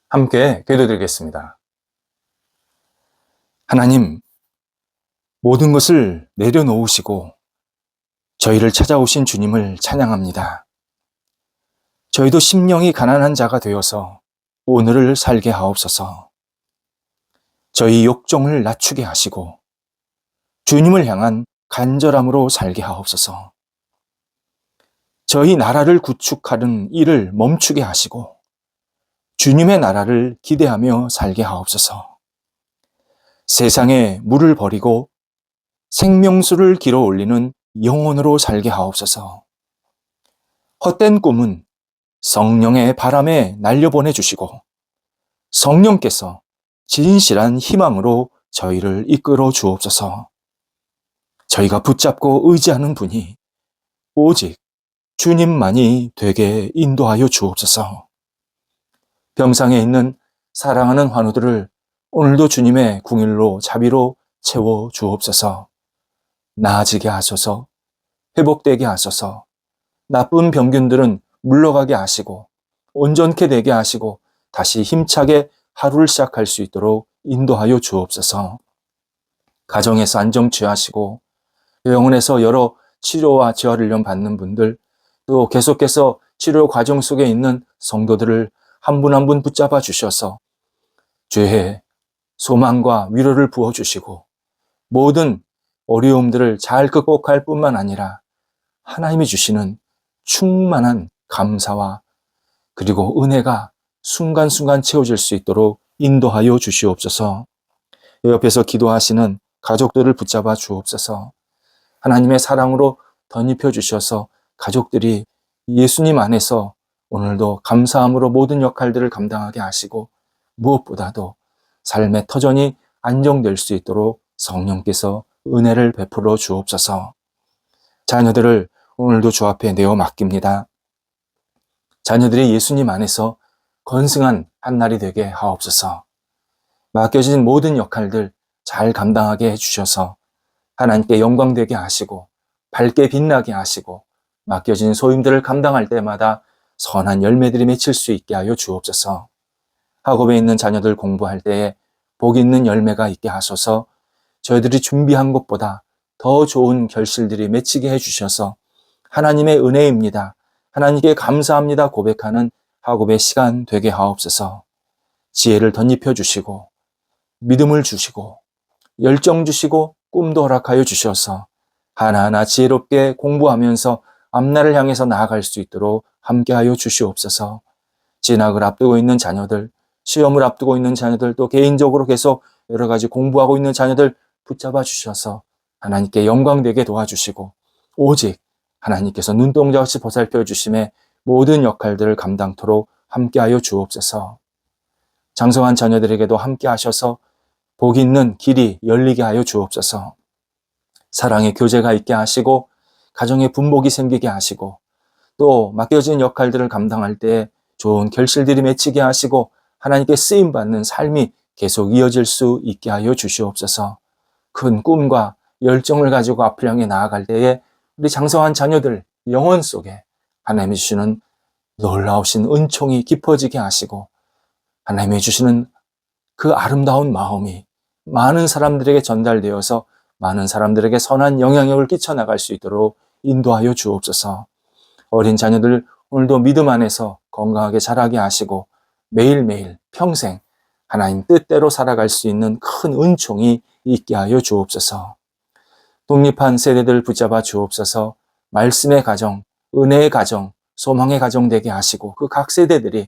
함께 기도드리겠습니다. 하나님, 모든 것을 내려놓으시고 저희를 찾아오신 주님을 찬양합니다. 저희도 심령이 가난한 자가 되어서 오늘을 살게 하옵소서. 저희 욕정을 낮추게 하시고 주님을 향한 간절함으로 살게 하옵소서. 저희 나라를 구축하는 일을 멈추게 하시고 주님의 나라를 기대하며 살게 하옵소서. 세상에 물을 버리고 생명수를 길어 올리는 영혼으로 살게 하옵소서. 헛된 꿈은 성령의 바람에 날려보내 주시고 성령께서 진실한 희망으로 저희를 이끌어 주옵소서. 저희가 붙잡고 의지하는 분이 오직 주님만이 되게 인도하여 주옵소서. 병상에 있는 사랑하는 환우들을 오늘도 주님의 궁일로 자비로 채워 주옵소서. 나아지게 하소서, 회복되게 하소서, 나쁜 병균들은 물러가게 하시고 온전케 되게 하시고 다시 힘차게 하루를 시작할 수 있도록 인도하여 주옵소서. 가정에서 안정 취하시고 병원에서 여러 치료와 재활을 받는 분들, 또 계속해서 치료 과정 속에 있는 성도들을 한 분 한 분 붙잡아 주셔서 죄의 소망과 위로를 부어주시고 모든 어려움들을 잘 극복할 뿐만 아니라 하나님이 주시는 충만한 감사와 그리고 은혜가 순간순간 채워질 수 있도록 인도하여 주시옵소서. 옆에서 기도하시는 가족들을 붙잡아 주옵소서. 하나님의 사랑으로 덧입혀 주셔서 가족들이 예수님 안에서 오늘도 감사함으로 모든 역할들을 감당하게 하시고 무엇보다도 삶의 터전이 안정될 수 있도록 성령께서 은혜를 베풀어 주옵소서. 자녀들을 오늘도 주 앞에 내어 맡깁니다. 자녀들이 예수님 안에서 건승한 한날이 되게 하옵소서. 맡겨진 모든 역할들 잘 감당하게 해주셔서 하나님께 영광되게 하시고 밝게 빛나게 하시고 맡겨진 소임들을 감당할 때마다 선한 열매들이 맺힐 수 있게 하여 주옵소서. 학업에 있는 자녀들 공부할 때에 복 있는 열매가 있게 하소서. 저희들이 준비한 것보다 더 좋은 결실들이 맺히게 해주셔서 하나님의 은혜입니다, 하나님께 감사합니다 고백하는 학업의 시간 되게 하옵소서. 지혜를 덧입혀 주시고 믿음을 주시고 열정 주시고 꿈도 허락하여 주셔서 하나하나 지혜롭게 공부하면서 앞날을 향해서 나아갈 수 있도록 함께하여 주시옵소서. 진학을 앞두고 있는 자녀들, 시험을 앞두고 있는 자녀들, 또 개인적으로 계속 여러 가지 공부하고 있는 자녀들 붙잡아 주셔서 하나님께 영광되게 도와주시고 오직 하나님께서 눈동자같이 보살펴 주심에 모든 역할들을 감당토록 함께하여 주옵소서. 장성한 자녀들에게도 함께하셔서 복 있는 길이 열리게 하여 주옵소서. 사랑의 교제가 있게 하시고 가정의 분복이 생기게 하시고 또 맡겨진 역할들을 감당할 때 좋은 결실들이 맺히게 하시고 하나님께 쓰임받는 삶이 계속 이어질 수 있게 하여 주시옵소서. 큰 꿈과 열정을 가지고 앞을 향해 나아갈 때에 우리 장성한 자녀들 영혼 속에 하나님이 주시는 놀라우신 은총이 깊어지게 하시고 하나님이 주시는 그 아름다운 마음이 많은 사람들에게 전달되어서 많은 사람들에게 선한 영향력을 끼쳐나갈 수 있도록 인도하여 주옵소서. 어린 자녀들 오늘도 믿음 안에서 건강하게 자라게 하시고 매일매일 평생 하나님 뜻대로 살아갈 수 있는 큰 은총이 있게 하여 주옵소서. 독립한 세대들 붙잡아 주옵소서. 말씀의 가정, 은혜의 가정, 소망의 가정 되게 하시고 그 각 세대들이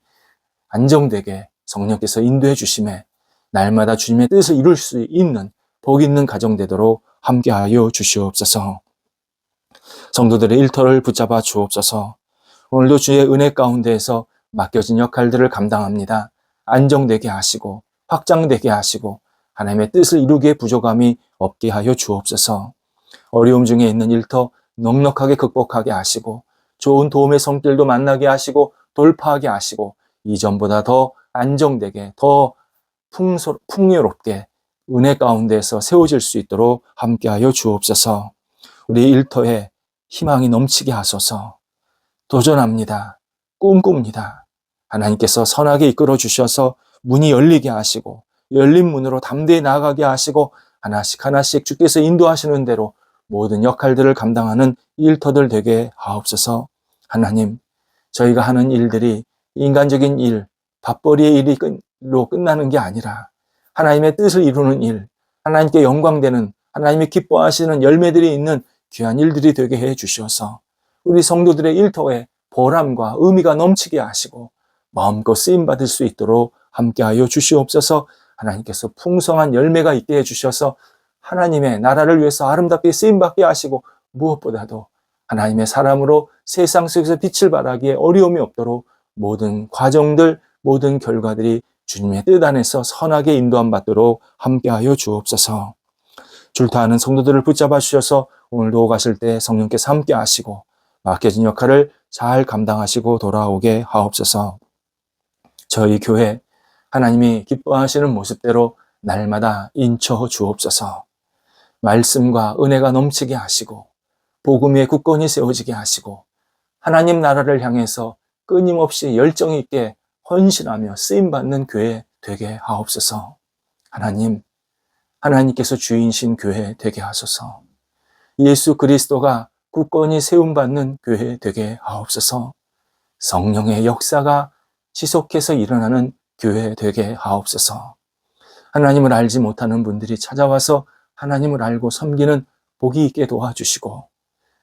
안정되게 성령께서 인도해 주심에 날마다 주님의 뜻을 이룰 수 있는 복 있는 가정 되도록 함께하여 주시옵소서. 성도들의 일터를 붙잡아 주옵소서. 오늘도 주의 은혜 가운데에서 맡겨진 역할들을 감당합니다. 안정되게 하시고 확장되게 하시고 하나님의 뜻을 이루기에 부족함이 없게 하여 주옵소서. 어려움 중에 있는 일터 넉넉하게 극복하게 하시고 좋은 도움의 손길도 만나게 하시고 돌파하게 하시고 이전보다 더 안정되게 더 풍요롭게 은혜 가운데서 세워질 수 있도록 함께하여 주옵소서. 우리 일터에 희망이 넘치게 하소서. 도전합니다. 꿈꿉니다. 하나님께서 선하게 이끌어 주셔서 문이 열리게 하시고 열린 문으로 담대히 나아가게 하시고 하나씩 하나씩 주께서 인도하시는 대로 모든 역할들을 감당하는 일터들 되게 하옵소서. 하나님, 저희가 하는 일들이 인간적인 일, 밥벌이의 일로 끝나는 게 아니라 하나님의 뜻을 이루는 일, 하나님께 영광되는, 하나님이 기뻐하시는 열매들이 있는 귀한 일들이 되게 해 주셔서 우리 성도들의 일터에 보람과 의미가 넘치게 하시고 마음껏 쓰임받을 수 있도록 함께하여 주시옵소서. 하나님께서 풍성한 열매가 있게 해주셔서 하나님의 나라를 위해서 아름답게 쓰임받게 하시고 무엇보다도 하나님의 사람으로 세상 속에서 빛을 발하기에 어려움이 없도록 모든 과정들, 모든 결과들이 주님의 뜻 안에서 선하게 인도함 받도록 함께하여 주옵소서. 줄타하는 성도들을 붙잡아 주셔서 오늘도 가실 때 성령께서 함께 하시고 맡겨진 역할을 잘 감당하시고 돌아오게 하옵소서. 저희 교회 하나님이 기뻐하시는 모습대로 날마다 인쳐 주옵소서. 말씀과 은혜가 넘치게 하시고 복음 위에 굳건히 세워지게 하시고 하나님 나라를 향해서 끊임없이 열정 있게 헌신하며 쓰임받는 교회 되게 하옵소서. 하나님, 하나님께서 주인신 교회 되게 하소서. 예수 그리스도가 굳건히 세움받는 교회 되게 하옵소서. 성령의 역사가 지속해서 일어나는 교회 되게 하옵소서. 하나님을 알지 못하는 분들이 찾아와서 하나님을 알고 섬기는 복이 있게 도와주시고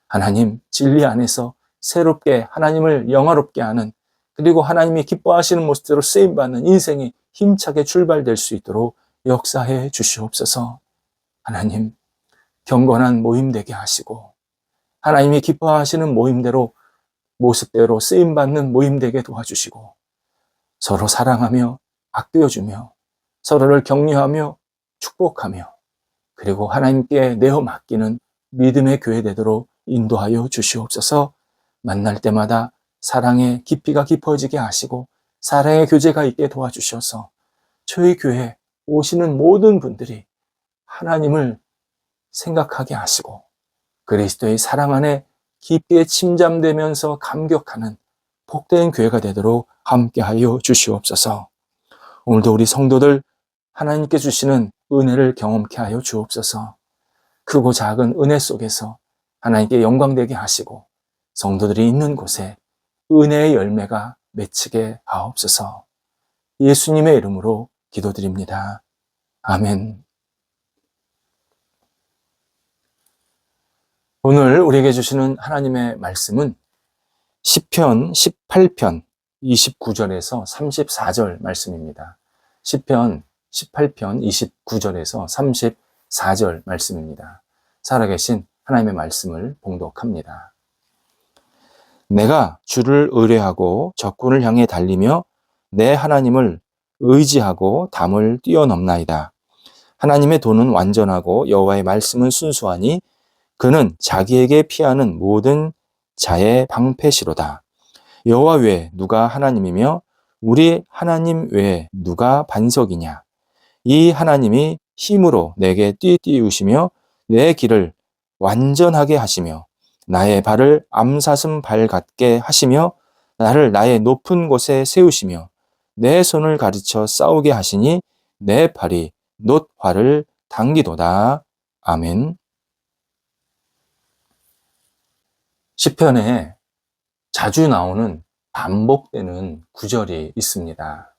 하나님 진리 안에서 새롭게 하나님을 영화롭게 하는 그리고 하나님이 기뻐하시는 모습대로 쓰임받는 인생이 힘차게 출발될 수 있도록 역사해 주시옵소서. 하나님 경건한 모임 되게 하시고 하나님이 기뻐하시는 모임대로 모습대로 쓰임받는 모임 되게 도와주시고 서로 사랑하며 아껴주며 서로를 격려하며 축복하며 그리고 하나님께 내어 맡기는 믿음의 교회 되도록 인도하여 주시옵소서. 만날 때마다 사랑의 깊이가 깊어지게 하시고 사랑의 교제가 있게 도와주셔서 저희 교회 오시는 모든 분들이 하나님을 생각하게 하시고 그리스도의 사랑 안에 깊게 침잠되면서 감격하는 복된 교회가 되도록 함께하여 주시옵소서. 오늘도 우리 성도들 하나님께 주시는 은혜를 경험케 하여 주옵소서. 크고 작은 은혜 속에서 하나님께 영광되게 하시고 성도들이 있는 곳에 은혜의 열매가 맺히게 하옵소서. 예수님의 이름으로 기도드립니다. 아멘. 오늘 우리에게 주시는 하나님의 말씀은 시편 18편 29절에서 34절 말씀입니다. 시편 18편 29절에서 34절 말씀입니다. 살아계신 하나님의 말씀을 봉독합니다. 내가 주를 의뢰하고 적군을 향해 달리며 내 하나님을 의지하고 담을 뛰어넘나이다. 하나님의 도는 완전하고 여호와의 말씀은 순수하니 그는 자기에게 피하는 모든 자의 방패시로다. 여호와 외에 누가 하나님이며 우리 하나님 외에 누가 반석이냐. 이 하나님이 힘으로 내게 띠띠우시며 내 길을 완전하게 하시며 나의 발을 암사슴 발 같게 하시며 나를 나의 높은 곳에 세우시며 내 손을 가르쳐 싸우게 하시니 내 팔이 놋 활을 당기도다. 아멘. 시편에 자주 나오는 반복되는 구절이 있습니다.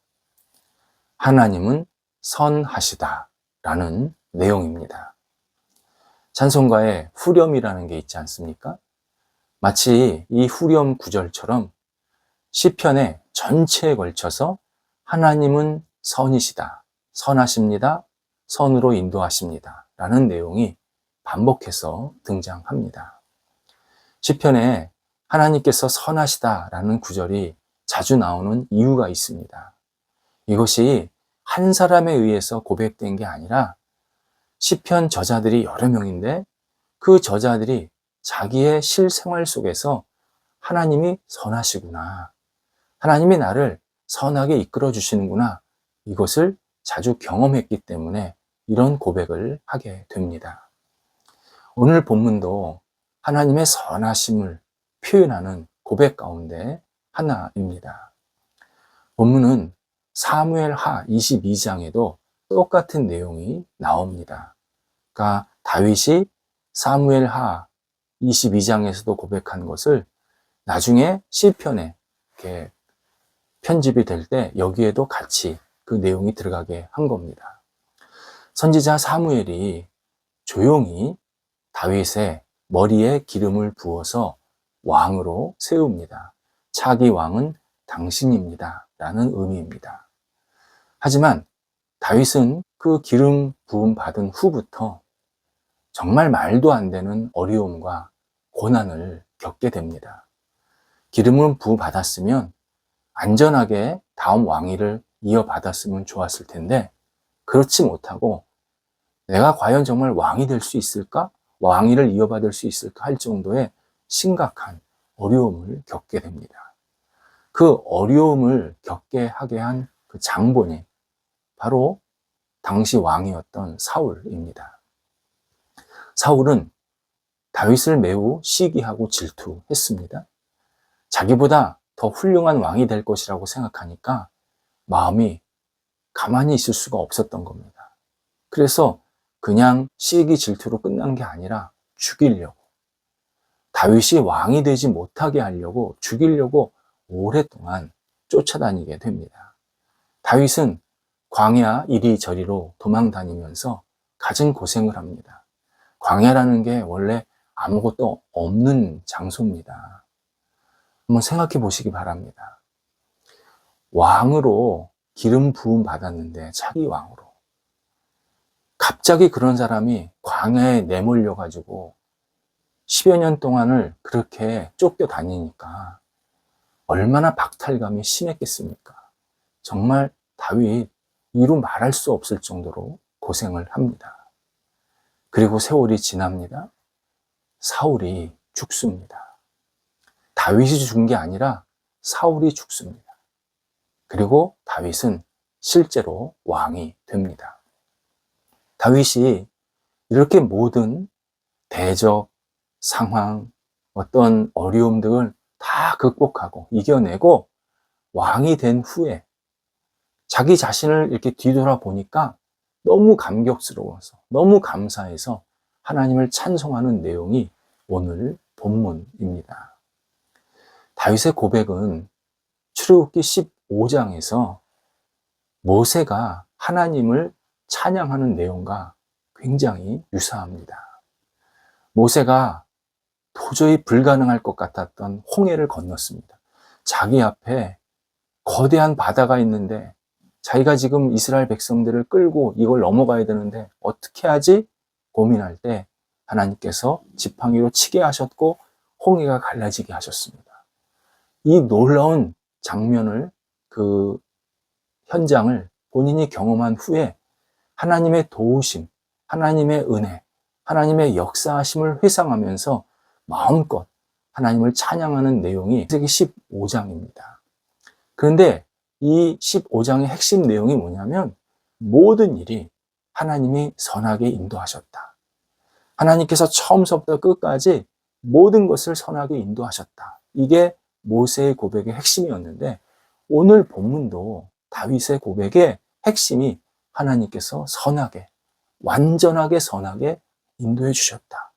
하나님은 선하시다 라는 내용입니다. 찬송가에 후렴이라는 게 있지 않습니까? 마치 이 후렴 구절처럼 시편의 전체에 걸쳐서 하나님은 선이시다, 선하십니다, 선으로 인도하십니다 라는 내용이 반복해서 등장합니다. 시편에 하나님께서 선하시다라는 구절이 자주 나오는 이유가 있습니다. 이것이 한 사람에 의해서 고백된 게 아니라 시편 저자들이 여러 명인데 그 저자들이 자기의 실생활 속에서 하나님이 선하시구나, 하나님이 나를 선하게 이끌어 주시는구나, 이것을 자주 경험했기 때문에 이런 고백을 하게 됩니다. 오늘 본문도 하나님의 선하심을 표현하는 고백 가운데 하나입니다. 본문은 사무엘하 22장에도 똑같은 내용이 나옵니다. 그러니까 다윗이 사무엘하 22장에서도 고백한 것을 나중에 시편에 이렇게 편집이 될 때 여기에도 같이 그 내용이 들어가게 한 겁니다. 선지자 사무엘이 조용히 다윗의 머리에 기름을 부어서 왕으로 세웁니다. 차기 왕은 당신입니다. 라는 의미입니다. 하지만 다윗은 그 기름 부음 받은 후부터 정말 말도 안 되는 어려움과 고난을 겪게 됩니다. 기름을 부어받았으면 안전하게 다음 왕위를 이어받았으면 좋았을 텐데 그렇지 못하고 내가 과연 정말 왕이 될 수 있을까? 왕위를 이어받을 수 있을까? 할 정도의 심각한 어려움을 겪게 됩니다. 그 어려움을 겪게 하게 한 그 장본이 바로 당시 왕이었던 사울입니다. 사울은 다윗을 매우 시기하고 질투했습니다. 자기보다 더 훌륭한 왕이 될 것이라고 생각하니까 마음이 가만히 있을 수가 없었던 겁니다. 그래서 그냥 시기 질투로 끝난 게 아니라 죽이려고, 다윗이 왕이 되지 못하게 하려고 죽이려고 오랫동안 쫓아다니게 됩니다. 다윗은 광야 이리저리로 도망다니면서 갖은 고생을 합니다. 광야라는 게 원래 아무것도 없는 장소입니다. 한번 생각해 보시기 바랍니다. 왕으로 기름 부음 받았는데, 차기 왕으로. 갑자기 그런 사람이 광야에 내몰려 가지고 10여 년 동안을 그렇게 쫓겨다니니까 얼마나 박탈감이 심했겠습니까? 정말 다윗 이루 말할 수 없을 정도로 고생을 합니다. 그리고 세월이 지납니다. 사울이 죽습니다. 다윗이 죽은 게 아니라 사울이 죽습니다. 그리고 다윗은 실제로 왕이 됩니다. 다윗이 이렇게 모든 대적, 상황, 어떤 어려움들을 다 극복하고 이겨내고 왕이 된 후에 자기 자신을 이렇게 뒤돌아보니까 너무 감격스러워서, 너무 감사해서 하나님을 찬송하는 내용이 오늘 본문입니다. 다윗의 고백은 출애굽기 15장에서 모세가 하나님을 찬양하는 내용과 굉장히 유사합니다. 모세가 도저히 불가능할 것 같았던 홍해를 건넜습니다. 자기 앞에 거대한 바다가 있는데 자기가 지금 이스라엘 백성들을 끌고 이걸 넘어가야 되는데 어떻게 하지? 고민할 때 하나님께서 지팡이로 치게 하셨고 홍해가 갈라지게 하셨습니다. 이 놀라운 장면을, 그 현장을 본인이 경험한 후에 하나님의 도우심, 하나님의 은혜, 하나님의 역사하심을 회상하면서 마음껏 하나님을 찬양하는 내용이 창세기 15장입니다. 그런데 이 15장의 핵심 내용이 뭐냐면 모든 일이 하나님이 선하게 인도하셨다. 하나님께서 처음서부터 끝까지 모든 것을 선하게 인도하셨다. 이게 모세의 고백의 핵심이었는데 오늘 본문도 다윗의 고백의 핵심이 하나님께서 선하게, 완전하게 선하게 인도해 주셨다.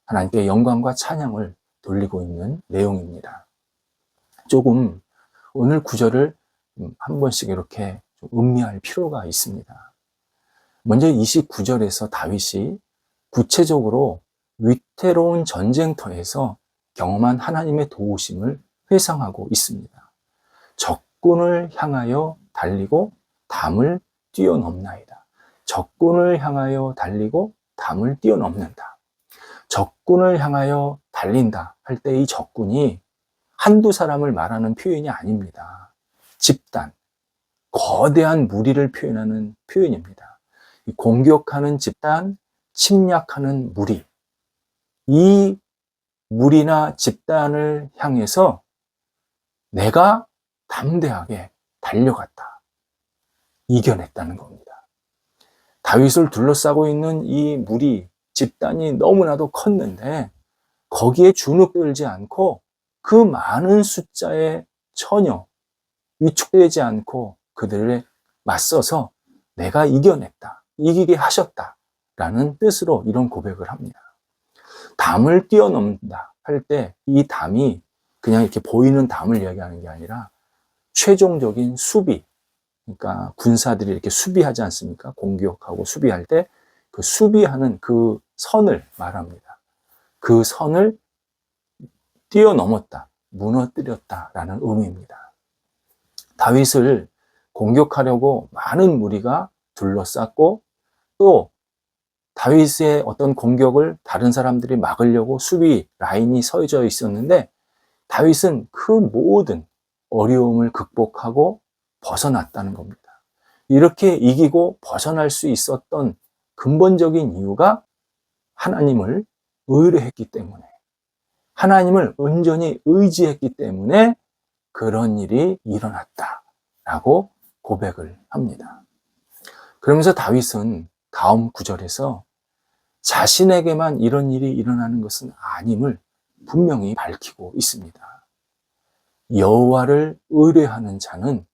하나님께 영광과 찬양을 돌리고 있는 내용입니다. 조금 오늘 구절을 한 번씩 이렇게 좀 음미할 필요가 있습니다. 먼저 29절에서 다윗이 구체적으로 위태로운 전쟁터에서 경험한 하나님의 도우심을 회상하고 있습니다. 적군을 향하여 달리고 담을 뛰어넘나이다. 적군을 향하여 달리고 담을 뛰어넘는다. 적군을 향하여 달린다 할 때 이 적군이 한두 사람을 말하는 표현이 아닙니다. 집단, 거대한 무리를 표현하는 표현입니다. 공격하는 집단, 침략하는 무리. 이 무리나 집단을 향해서 내가 담대하게 달려갔다. 이겨냈다는 겁니다. 다윗을 둘러싸고 있는 이 무리, 집단이 너무나도 컸는데 거기에 주눅들지 않고 그 많은 숫자에 전혀 위축되지 않고 그들에 맞서서 내가 이겨냈다, 이기게 하셨다 라는 뜻으로 이런 고백을 합니다. 담을 뛰어넘는다 할 때 이 담이 그냥 이렇게 보이는 담을 이야기하는 게 아니라 최종적인 수비, 그러니까 군사들이 이렇게 수비하지 않습니까? 공격하고 수비할 때 그 수비하는 그 선을 말합니다. 그 선을 뛰어넘었다, 무너뜨렸다라는 의미입니다. 다윗을 공격하려고 많은 무리가 둘러쌌고, 또 다윗의 어떤 공격을 다른 사람들이 막으려고 수비 라인이 서져 있었는데, 다윗은 그 모든 어려움을 극복하고 벗어났다는 겁니다. 이렇게 이기고 벗어날 수 있었던 근본적인 이유가 하나님을 의뢰했기 때문에, 하나님을 온전히 의지했기 때문에 그런 일이 일어났다라고 고백을 합니다. 그러면서 다윗은 다음 구절에서 자신에게만 이런 일이 일어나는 것은 아님을 분명히 밝히고 있습니다. 여호와를 의뢰하는 자는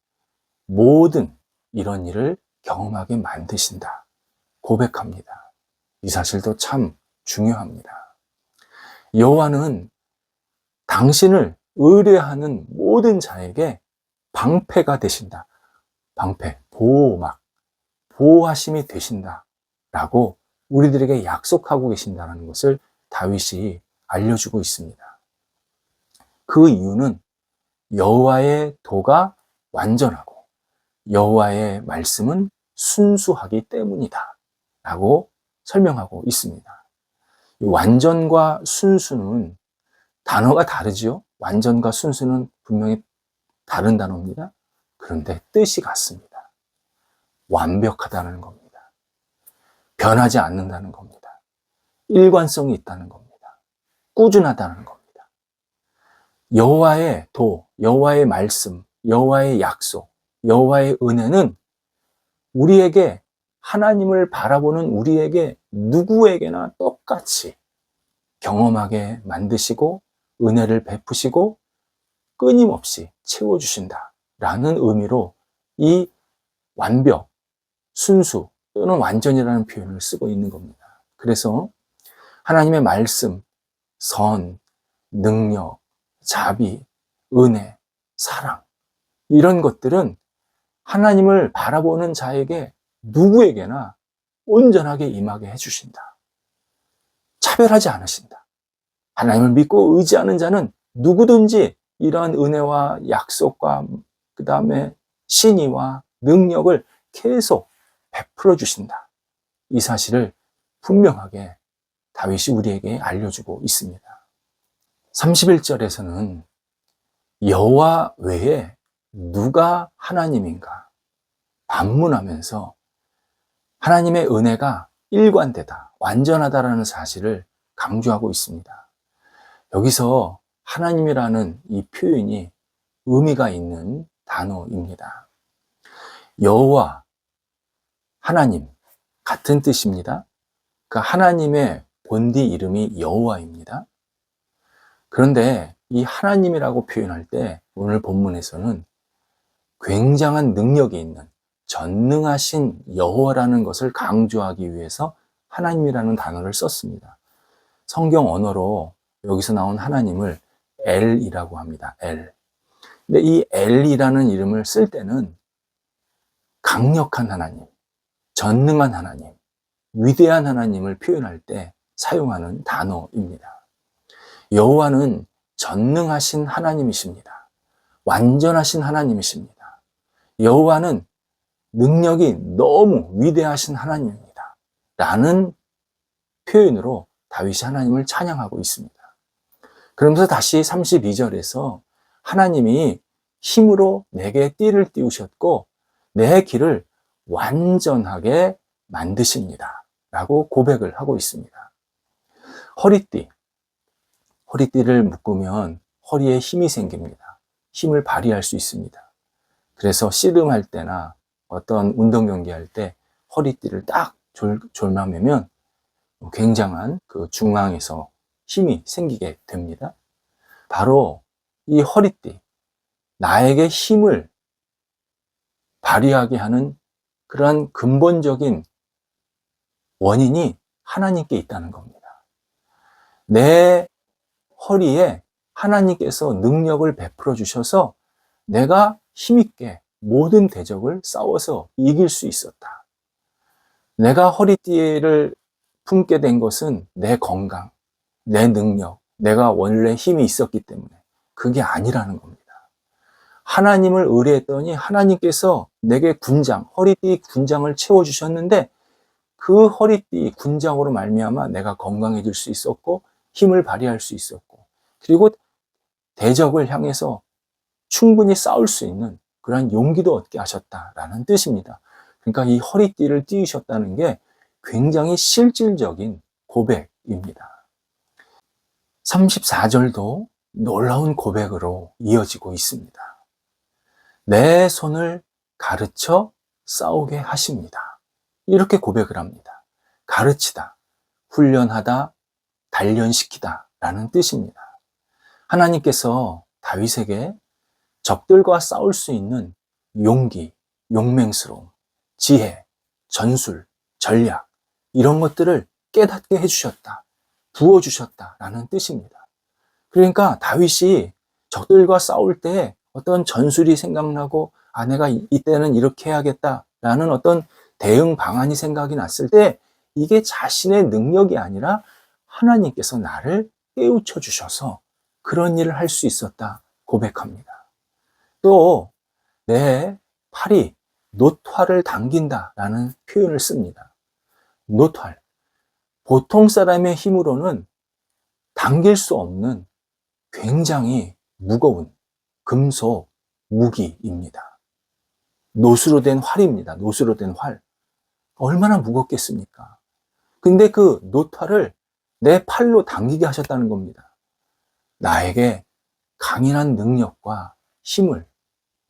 모든 이런 일을 경험하게 만드신다 고백합니다. 이 사실도 참 중요합니다. 여호와는 당신을 의뢰하는 모든 자에게 방패가 되신다. 방패, 보호막, 보호하심이 되신다 라고 우리들에게 약속하고 계신다는 것을 다윗이 알려주고 있습니다. 그 이유는 여호와의 도가 완전하고 여호와의 말씀은 순수하기 때문이다 라고 설명하고 있습니다. 완전과 순수는 단어가 다르지요. 완전과 순수는 분명히 다른 단어입니다. 그런데 뜻이 같습니다. 완벽하다는 겁니다. 변하지 않는다는 겁니다. 일관성이 있다는 겁니다. 꾸준하다는 겁니다. 여호와의 도, 여호와의 말씀, 여호와의 약속, 여호와의 은혜는 우리에게, 하나님을 바라보는 우리에게 누구에게나 똑같이 경험하게 만드시고 은혜를 베푸시고 끊임없이 채워주신다라는 의미로 이 완벽, 순수 또는 완전이라는 표현을 쓰고 있는 겁니다. 그래서 하나님의 말씀, 선, 능력, 자비, 은혜, 사랑, 이런 것들은 하나님을 바라보는 자에게 누구에게나 온전하게 임하게 해주신다. 차별하지 않으신다. 하나님을 믿고 의지하는 자는 누구든지 이러한 은혜와 약속과 그 다음에 신의와 능력을 계속 베풀어 주신다. 이 사실을 분명하게 다윗이 우리에게 알려주고 있습니다. 31절에서는 여호와 외에 누가 하나님인가 반문하면서 하나님의 은혜가 일관되다, 완전하다라는 사실을 강조하고 있습니다. 여기서 하나님이라는 이 표현이 의미가 있는 단어입니다. 여호와, 하나님 같은 뜻입니다. 그러니까 하나님의 본디 이름이 여호와입니다. 그런데 이 하나님이라고 표현할 때 오늘 본문에서는 굉장한 능력이 있는 전능하신 여호와라는 것을 강조하기 위해서 하나님이라는 단어를 썼습니다. 성경 언어로 여기서 나온 하나님을 엘이라고 합니다. 엘. 근데 이 엘이라는 이름을 쓸 때는 강력한 하나님, 전능한 하나님, 위대한 하나님을 표현할 때 사용하는 단어입니다. 여호와는 전능하신 하나님이십니다. 완전하신 하나님이십니다. 여호와는 능력이 너무 위대하신 하나님입니다. 라는 표현으로 다윗이 하나님을 찬양하고 있습니다. 그러면서 다시 32절에서 하나님이 힘으로 내게 띠를 띄우셨고 내 길을 완전하게 만드십니다. 라고 고백을 하고 있습니다. 허리띠를 묶으면 허리에 힘이 생깁니다. 힘을 발휘할 수 있습니다. 그래서 씨름할 때나 어떤 운동 경기할 때 허리띠를 딱 졸라매면 굉장한 그 중앙에서 힘이 생기게 됩니다. 바로 이 허리띠, 나에게 힘을 발휘하게 하는 그러한 근본적인 원인이 하나님께 있다는 겁니다. 내 허리에 하나님께서 능력을 베풀어 주셔서 내가 힘있게 모든 대적을 싸워서 이길 수 있었다. 내가 허리띠를 품게 된 것은 내 건강, 내 능력, 내가 원래 힘이 있었기 때문에 그게 아니라는 겁니다. 하나님을 의뢰했더니 하나님께서 내게 군장, 허리띠 군장을 채워주셨는데 그 허리띠 군장으로 말미암아 내가 건강해질 수 있었고 힘을 발휘할 수 있었고 그리고 대적을 향해서 충분히 싸울 수 있는 그러한 용기도 얻게 하셨다라는 뜻입니다. 그러니까 이 허리띠를 띄우셨다는 게 굉장히 실질적인 고백입니다. 34절도 놀라운 고백으로 이어지고 있습니다. 내 손을 가르쳐 싸우게 하십니다. 이렇게 고백을 합니다. 가르치다, 훈련하다, 단련시키다 라는 뜻입니다. 하나님께서 다윗에게 적들과 싸울 수 있는 용기, 용맹스러움, 지혜, 전술, 전략 이런 것들을 깨닫게 해주셨다, 부어주셨다라는 뜻입니다. 그러니까 다윗이 적들과 싸울 때 어떤 전술이 생각나고 내가 이때는 이렇게 해야겠다라는 어떤 대응 방안이 생각이 났을 때 이게 자신의 능력이 아니라 하나님께서 나를 깨우쳐 주셔서 그런 일을 할 수 있었다 고백합니다. 또 내 팔이 노활을 당긴다라는 표현을 씁니다. 노활. 보통 사람의 힘으로는 당길 수 없는 굉장히 무거운 금속 무기입니다. 노수로 된 활입니다. 노수로 된 활. 얼마나 무겁겠습니까? 근데 그 노활을 내 팔로 당기게 하셨다는 겁니다. 나에게 강인한 능력과 힘을,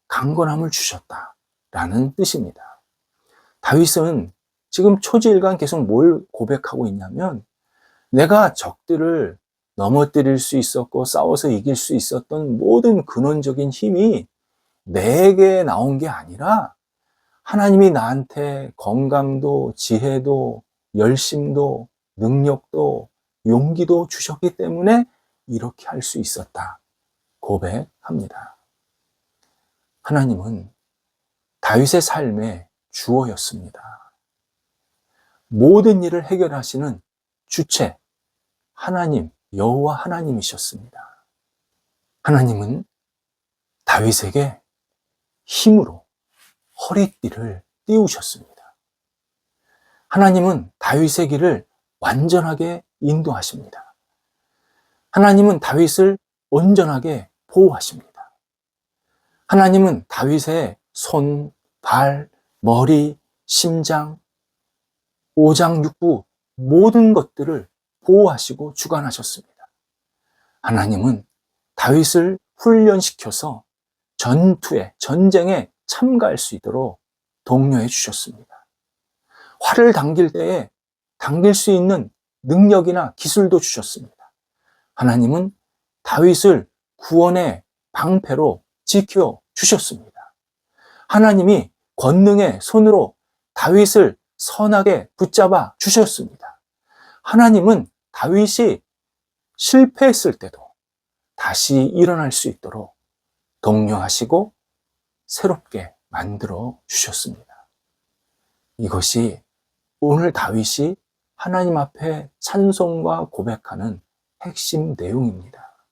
강건함을 주셨다라는 뜻입니다. 다윗은 지금 초지일간 계속 뭘 고백하고 있냐면 내가 적들을 넘어뜨릴 수 있었고 싸워서 이길 수 있었던 모든 근원적인 힘이 내게 나온 게 아니라 하나님이 나한테 건강도 지혜도 열심도 능력도 용기도 주셨기 때문에 이렇게 할 수 있었다 고백합니다. 하나님은 다윗의 삶의 주어였습니다. 모든 일을 해결하시는 주체 하나님, 여호와 하나님이셨습니다. 하나님은 다윗에게 힘으로 허리띠를 띄우셨습니다. 하나님은 다윗의 길을 완전하게 인도하십니다. 하나님은 다윗을 온전하게 보호하십니다. 하나님은 다윗의 손, 발, 머리, 심장, 오장육부 모든 것들을 보호하시고 주관하셨습니다. 하나님은 다윗을 훈련시켜서 전쟁에 참가할 수 있도록 독려해 주셨습니다. 활을 당길 때에 당길 수 있는 능력이나 기술도 주셨습니다. 하나님은 다윗을 구원의 방패로 지켜 주셨습니다. 하나님이 권능의 손으로 다윗을 선하게 붙잡아 주셨습니다. 하나님은 다윗이 실패했을 때도 다시 일어날 수 있도록 독려하시고 새롭게 만들어 주셨습니다. 이것이 오늘 다윗이 하나님 앞에 찬송과 고백하는 핵심 내용입니다.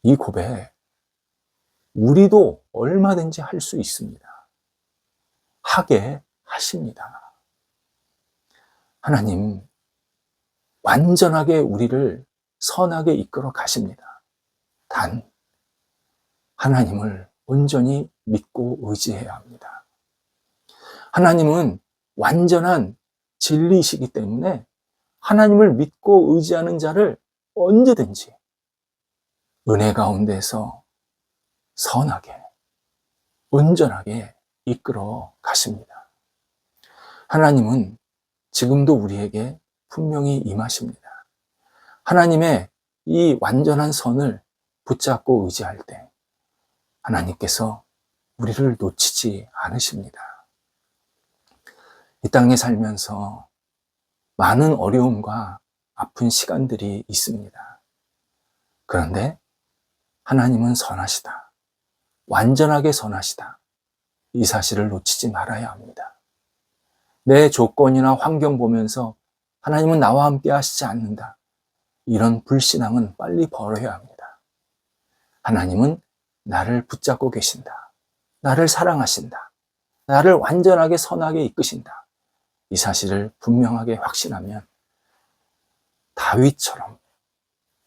이 고백, 우리도 얼마든지 할 수 있습니다. 하게 하십니다. 하나님, 완전하게 우리를 선하게 이끌어 가십니다. 단, 하나님을 온전히 믿고 의지해야 합니다. 하나님은 완전한 진리이시기 때문에 하나님을 믿고 의지하는 자를 언제든지 은혜 가운데서 선하게, 온전하게 이끌어 가십니다. 하나님은 지금도 우리에게 분명히 임하십니다. 하나님의 이 완전한 선을 붙잡고 의지할 때 하나님께서 우리를 놓치지 않으십니다. 이 땅에 살면서 많은 어려움과 아픈 시간들이 있습니다. 그런데 하나님은 선하시다. 완전하게 선하시다. 이 사실을 놓치지 말아야 합니다. 내 조건이나 환경 보면서 하나님은 나와 함께 하시지 않는다. 이런 불신앙은 빨리 버려야 합니다. 하나님은 나를 붙잡고 계신다. 나를 사랑하신다. 나를 완전하게 선하게 이끄신다. 이 사실을 분명하게 확신하면 다윗처럼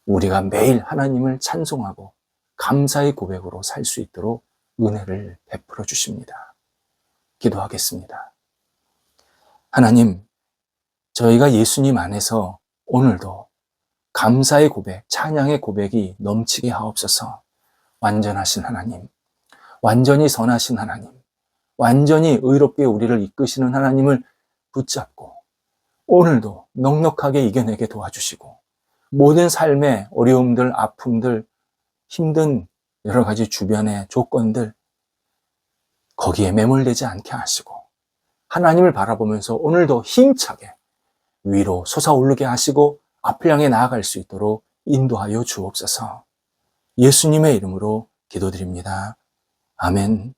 우리가 매일 하나님을 찬송하고 감사의 고백으로 살 수 있도록 은혜를 베풀어 주십니다. 기도하겠습니다. 하나님, 저희가 예수님 안에서 오늘도 감사의 고백, 찬양의 고백이 넘치게 하옵소서. 완전하신 하나님, 완전히 선하신 하나님, 완전히 의롭게 우리를 이끄시는 하나님을 붙잡고 오늘도 넉넉하게 이겨내게 도와주시고 모든 삶의 어려움들, 아픔들, 힘든 여러 가지 주변의 조건들 거기에 매몰되지 않게 하시고 하나님을 바라보면서 오늘도 힘차게 위로 솟아오르게 하시고 앞을 향해 나아갈 수 있도록 인도하여 주옵소서. 예수님의 이름으로 기도드립니다. 아멘.